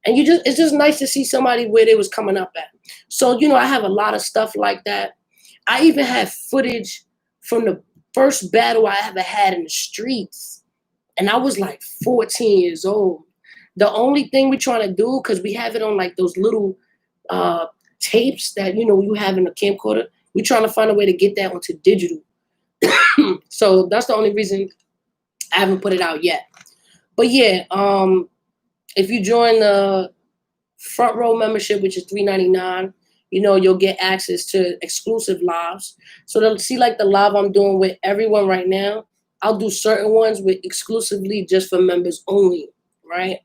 And it's just nice to see somebody where they was coming up at. So, I have a lot of stuff like that. I even have footage from the first battle I ever had in the streets. And I was like 14 years old. The only thing we're trying to do, because we have it on like those little tapes that, you have in a camcorder, we're trying to find a way to get that onto digital. So that's the only reason I haven't put it out yet. But yeah, if you join the front row membership, which is $3.99, you'll get access to exclusive lives. So to see like the live I'm doing with everyone right now, I'll do certain ones with exclusively just for members only, right?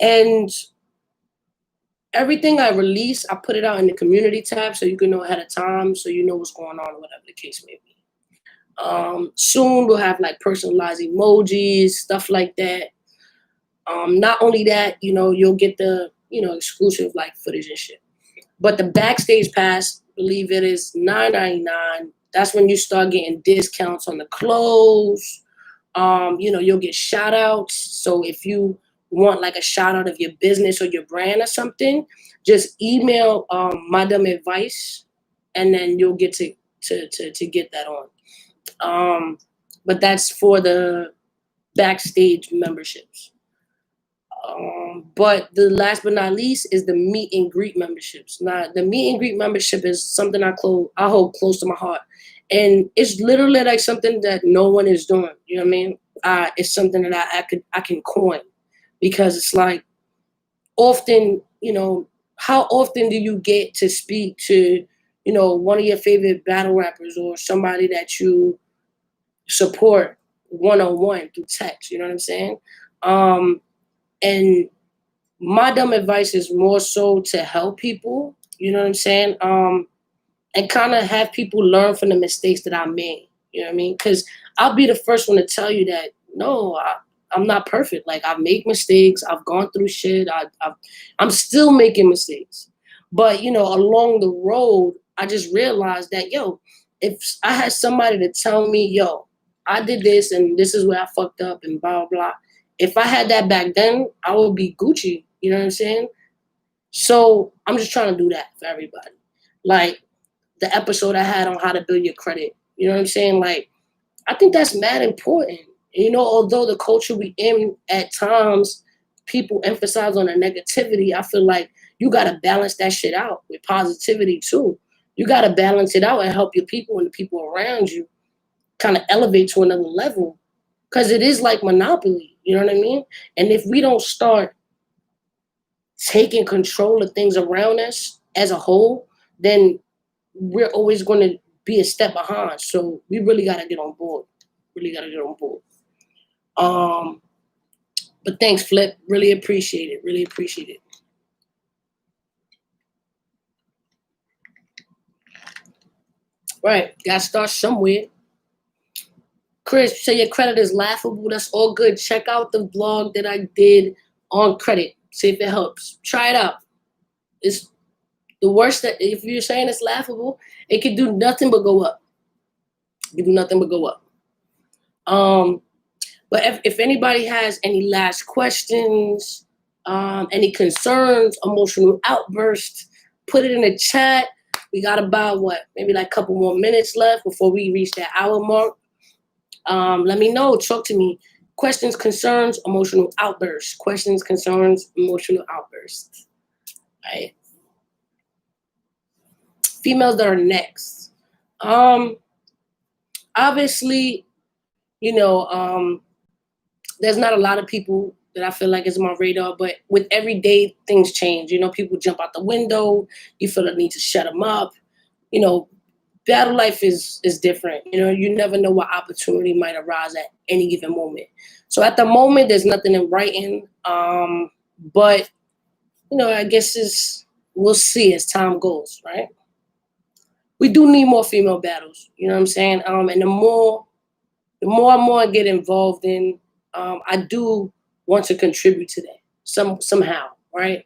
And everything I release, I put it out in the community tab so you can know ahead of time, so you know what's going on, whatever the case may be. Soon we'll have like personalized emojis, stuff like that. Not only that, you'll get the, exclusive like footage and shit. But the backstage pass, believe it is $9.99. That's when you start getting discounts on the clothes. You'll get shout outs. So if you want like a shout out of your business or your brand or something, just email my dumb advice, and then you'll get to get that on. But that's for the backstage memberships. But the last but not least is the meet and greet memberships. Now, the meet and greet membership is something I hold close to my heart. And it's literally like something that no one is doing. You know what I mean? It's something that I can coin, because it's like often, how often do you get to speak to, one of your favorite battle rappers or somebody that you support one-on-one through text? You know what I'm saying? And my dumb advice is more so to help people, you know what I'm saying? And kind of have people learn from the mistakes that I made, you know what I mean? Because I'll be the first one to tell you that, no, I'm not perfect. Like, I make mistakes. I've gone through shit. I'm still making mistakes. But, along the road, I just realized that, if I had somebody to tell me, I did this and this is where I fucked up and blah, blah, blah. If I had that back then, I would be Geechi. You know what I'm saying? So I'm just trying to do that for everybody. Like the episode I had on how to build your credit. You know what I'm saying? Like, I think that's mad important. And, you know, although the culture we in at times, people emphasize on the negativity, I feel like you got to balance that shit out with positivity too. You got to balance it out and help your people and the people around you kind of elevate to another level. Because it is like Monopoly, you know what I mean? And if we don't start taking control of things around us as a whole, then we're always going to be a step behind. So we really got to get on board. Really got to get on board. But thanks, Flip. Really appreciate it. Really appreciate it. Right. Got to start somewhere. Chris, say your credit is laughable. That's all good. Check out the vlog that I did on credit. See if it helps. Try it out. It's the worst that if you're saying it's laughable, it can do nothing but go up. It can do nothing but go up. But if anybody has any last questions, any concerns, emotional outbursts, put it in the chat. We got about maybe like a couple more minutes left before we reach that hour mark. Let me know. Talk to me. Questions, concerns, emotional outbursts. Questions, concerns, emotional outbursts. All right. Females that are next. Obviously, you know, there's not a lot of people that I feel like is on my radar, but with every day, things change. You know, people jump out the window. You feel the need to shut them up. You know, battle life is different. You know, you never know what opportunity might arise at any given moment. So at the moment, there's nothing in writing. But, you know, I guess we'll see as time goes, right? We do need more female battles. You know what I'm saying? And the more I get involved in, I do want to contribute to that somehow, right?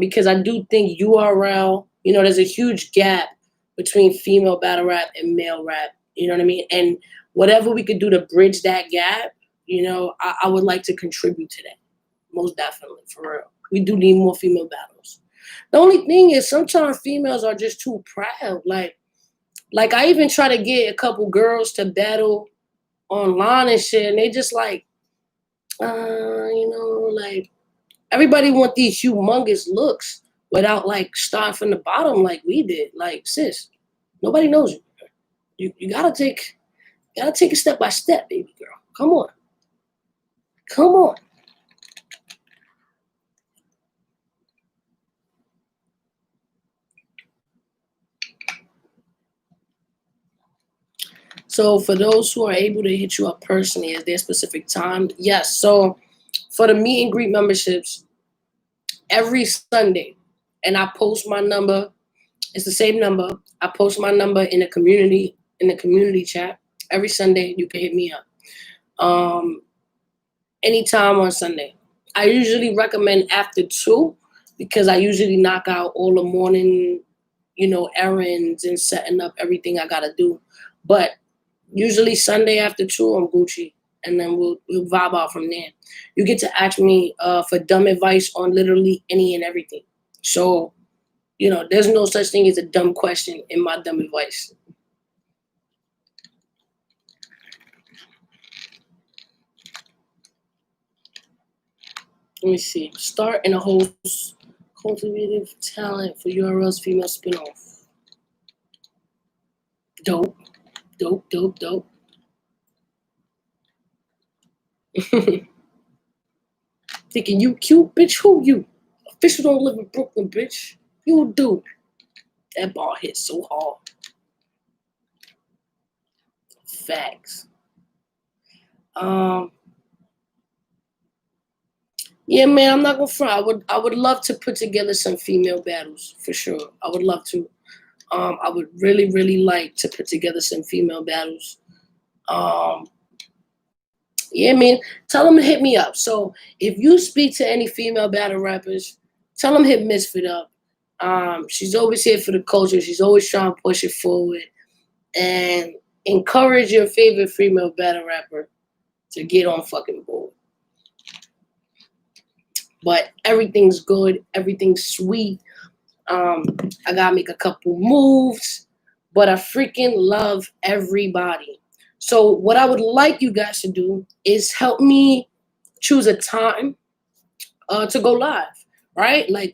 Because I do think URL, you know, there's a huge gap between female battle rap and male rap, you know what I mean? And whatever we could do to bridge that gap, you know, I would like to contribute to that, most definitely, for real. We do need more female battles. The only thing is sometimes females are just too proud. Like I even try to get a couple girls to battle online and shit, and they just like, you know, like everybody want these humongous looks without like starting from the bottom like we did. Like, sis, nobody knows you. You gotta take it step by step, baby girl. Come on. Come on. So for those who are able to hit you up personally, is there a specific time? Yes. So for the meet and greet memberships, every Sunday, and I post my number. It's the same number. I post my number in the community chat. Every Sunday, you can hit me up. Anytime on Sunday. I usually recommend after 2 because I usually knock out all the morning, you know, errands and setting up everything I gotta do. But usually Sunday after 2, I'm Gucci, and then we'll vibe out from there. You get to ask me for dumb advice on literally any and everything. So, you know, there's no such thing as a dumb question in my dumb advice. Let me see. Start and a host cultivative talent for URL's female spinoff. Dope. Dope, dope, dope. Thinking you cute, bitch? Who you? Official don't live in Brooklyn, bitch. You a dude. That ball hit so hard. Facts. Yeah, man, I'm not gonna front. I would love to put together some female battles for sure. I would love to. I would really, really like to put together some female battles. Yeah, man, tell them to hit me up. So if you speak to any female battle rappers, tell them to hit Ms.Fit up. She's always here for the culture. She's always trying to push it forward and encourage your favorite female battle rapper to get on fucking board. But everything's good. Everything's sweet. I gotta make a couple moves, but I freaking love everybody. So what I would like you guys to do is help me choose a time to go live, right? Like,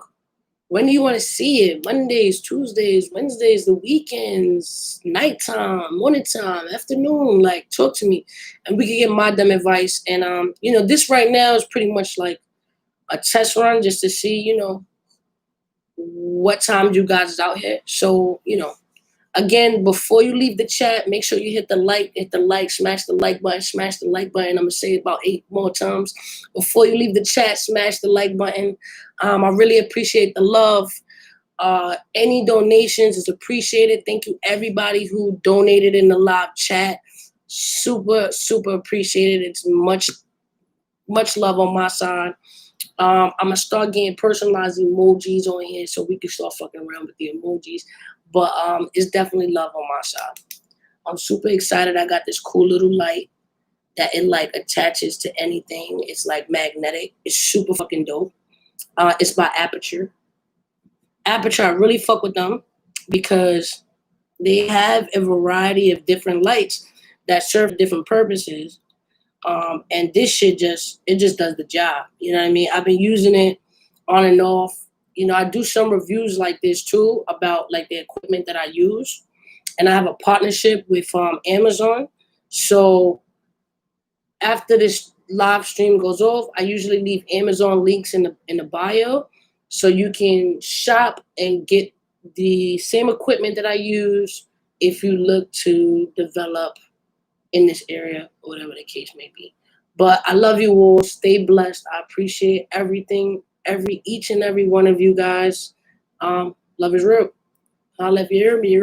when do you want to see it? Mondays, Tuesdays, Wednesdays, the weekends, nighttime, morning time, afternoon. Like, talk to me, and we can get my dumb advice. And this right now is pretty much like a test run just to see, what time you guys is out here. So, again, before you leave the chat, make sure you hit the like, smash the like button, smash the like button. I'm gonna say it about 8 more times. Before you leave the chat, smash the like button. I really appreciate the love. Any donations is appreciated. Thank you everybody who donated in the live chat. Super, super appreciated. It's much love on my side. I'm gonna start getting personalized emojis on here so we can start fucking around with the emojis. But it's definitely love on my side. I'm super excited. I got this cool little light that it like attaches to anything. It's like magnetic. It's super fucking dope. It's by Aperture. Aperture, I really fuck with them because they have a variety of different lights that serve different purposes. And this shit just does the job. You know what I mean? I've been using it on and off. I do some reviews like this too about like the equipment that I use, and I have a partnership with Amazon. So after this live stream goes off, I usually leave Amazon links in the bio, so you can shop and get the same equipment that I use if you look to develop in this area or whatever the case may be. But I love you all. Stay blessed. I appreciate everything, each and every one of you guys. Love is real. Holla if you hear me.